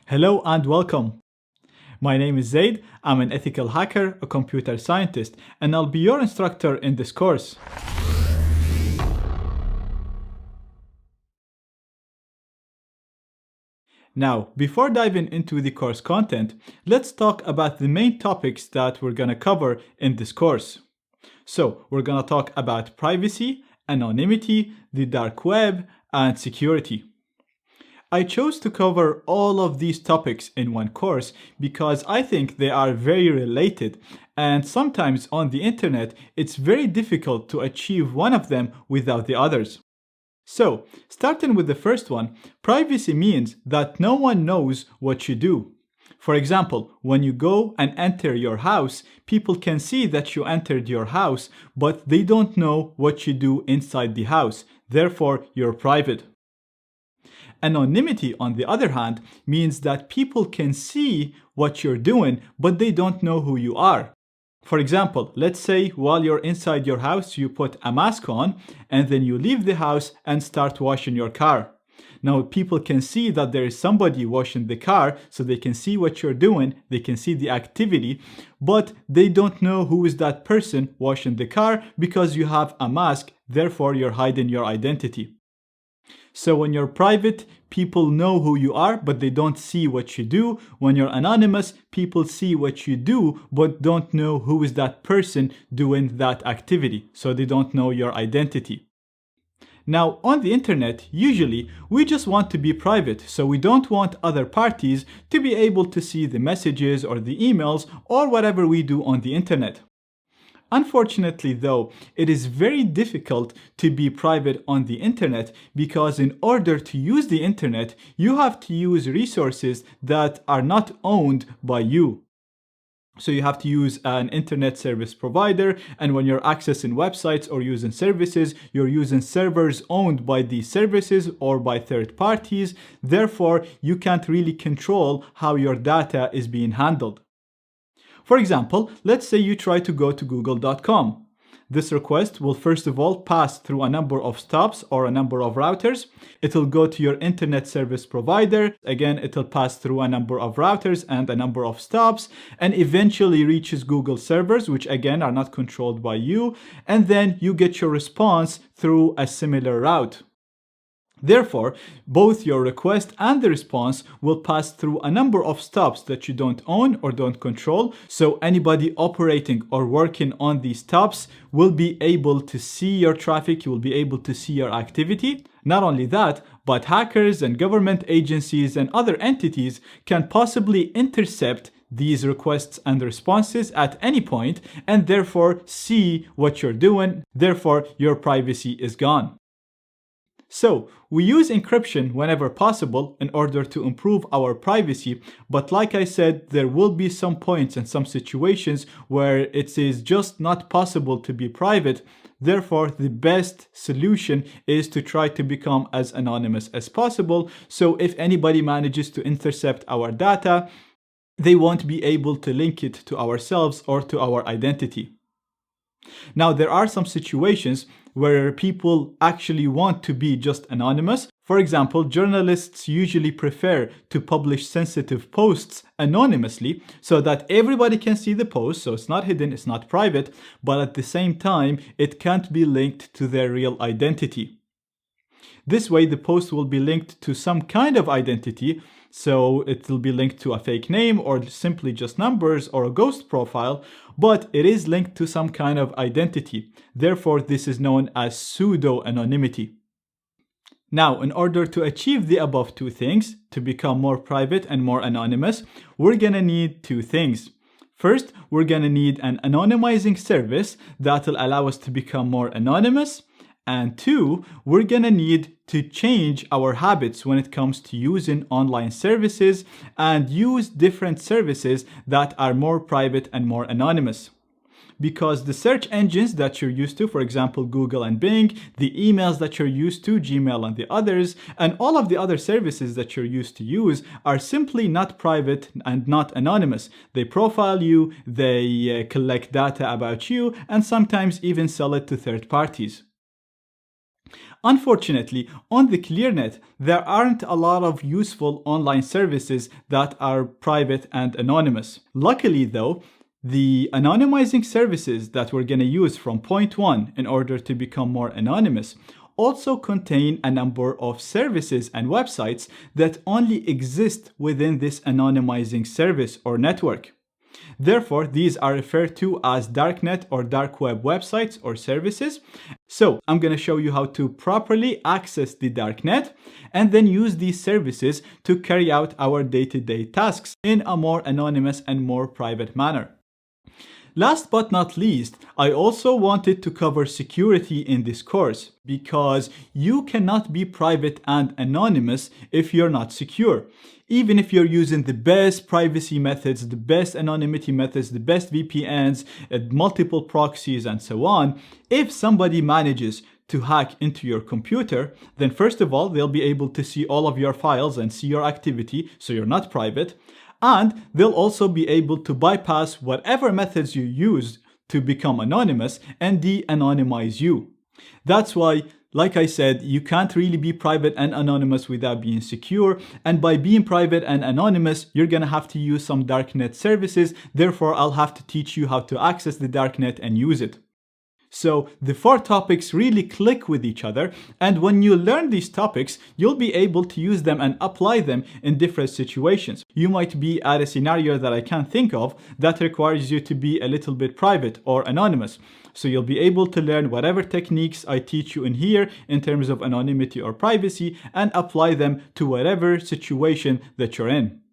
Hello and welcome. My name is Zaid. I'm an ethical hacker, a computer scientist, and I'll be your instructor in this course. Now, before diving into the course content, let's talk about the main topics that we're going to cover in this course. So, we're going to talk about privacy, anonymity, the dark web, and security. I chose to cover all of these topics in one course because I think they are very related, and sometimes on the internet it's very difficult to achieve one of them without the others. So, starting with the first one, privacy means that no one knows what you do. For example, when you go and enter your house, people can see that you entered your house, but they don't know what you do inside the house. Therefore, you're private. Anonymity, on the other hand, means that people can see what you're doing, but they don't know who you are. For example, let's say while you're inside your house, you put a mask on, and then you leave the house and start washing your car. Now, people can see that there is somebody washing the car, so they can see what you're doing, they can see the activity, but they don't know who is that person washing the car because you have a mask, therefore you're hiding your identity. So when you're private, people know who you are, but they don't see what you do. When you're anonymous, people see what you do, but don't know who is that person doing that activity. So they don't know your identity. Now, on the internet, usually, we just want to be private, so we don't want other parties to be able to see the messages or the emails or whatever we do on the internet. Unfortunately, though, it is very difficult to be private on the internet because in order to use the internet, you have to use resources that are not owned by you. So you have to use an internet service provider, and when you're accessing websites or using services, you're using servers owned by these services or by third parties. Therefore, you can't really control how your data is being handled. For example, let's say you try to go to google.com. This request will first of all pass through a number of stops or a number of routers. It'll go to your internet service provider. Again, it'll pass through a number of routers and a number of stops, and eventually reaches Google servers, which again are not controlled by you. And then you get your response through a similar route. Therefore, both your request and the response will pass through a number of stops that you don't own or don't control. So anybody operating or working on these stops will be able to see your traffic, you will be able to see your activity. Not only that, but hackers and government agencies and other entities can possibly intercept these requests and responses at any point and therefore see what you're doing. Therefore, your privacy is gone. So, we use encryption whenever possible in order to improve our privacy, but like I said, there will be some points and some situations where it is just not possible to be private. Therefore, the best solution is to try to become as anonymous as possible. So if anybody manages to intercept our data, they won't be able to link it to ourselves or to our identity. Now, there are some situations where people actually want to be just anonymous. For example, journalists usually prefer to publish sensitive posts anonymously so that everybody can see the post, so it's not hidden, it's not private, but at the same time, it can't be linked to their real identity. This way, the post will be linked to some kind of identity, so it will be linked to a fake name or simply just numbers or a ghost profile, but it is linked to some kind of identity. Therefore, this is known as pseudo-anonymity. Now, in order to achieve the above two things, to become more private and more anonymous, we're gonna need two things. First, we're gonna need an anonymizing service that will allow us to become more anonymous. And two, we're gonna need to change our habits when it comes to using online services and use different services that are more private and more anonymous. Because the search engines that you're used to, for example, Google and Bing, the emails that you're used to, Gmail and the others, and all of the other services that you're used to use are simply not private and not anonymous. They profile you, they collect data about you, and sometimes even sell it to third parties. Unfortunately, on the ClearNet, there aren't a lot of useful online services that are private and anonymous. Luckily, though, the anonymizing services that we're going to use from point one in order to become more anonymous also contain a number of services and websites that only exist within this anonymizing service or network. Therefore, these are referred to as darknet or dark web websites or services. So I'm going to show you how to properly access the darknet and then use these services to carry out our day-to-day tasks in a more anonymous and more private manner. Last but not least, I also wanted to cover security in this course because you cannot be private and anonymous if you're not secure. Even if you're using the best privacy methods, the best anonymity methods, the best VPNs, multiple proxies, and so on, if somebody manages to hack into your computer, then first of all, they'll be able to see all of your files and see your activity, so you're not private. And they'll also be able to bypass whatever methods you used to become anonymous and de-anonymize you. That's why, like I said, you can't really be private and anonymous without being secure. And by being private and anonymous, you're going to have to use some darknet services. Therefore, I'll have to teach you how to access the darknet and use it. So the four topics really click with each other, and when you learn these topics, you'll be able to use them and apply them in different situations. You might be at a scenario that I can't think of that requires you to be a little bit private or anonymous. So you'll be able to learn whatever techniques I teach you in here in terms of anonymity or privacy and apply them to whatever situation that you're in.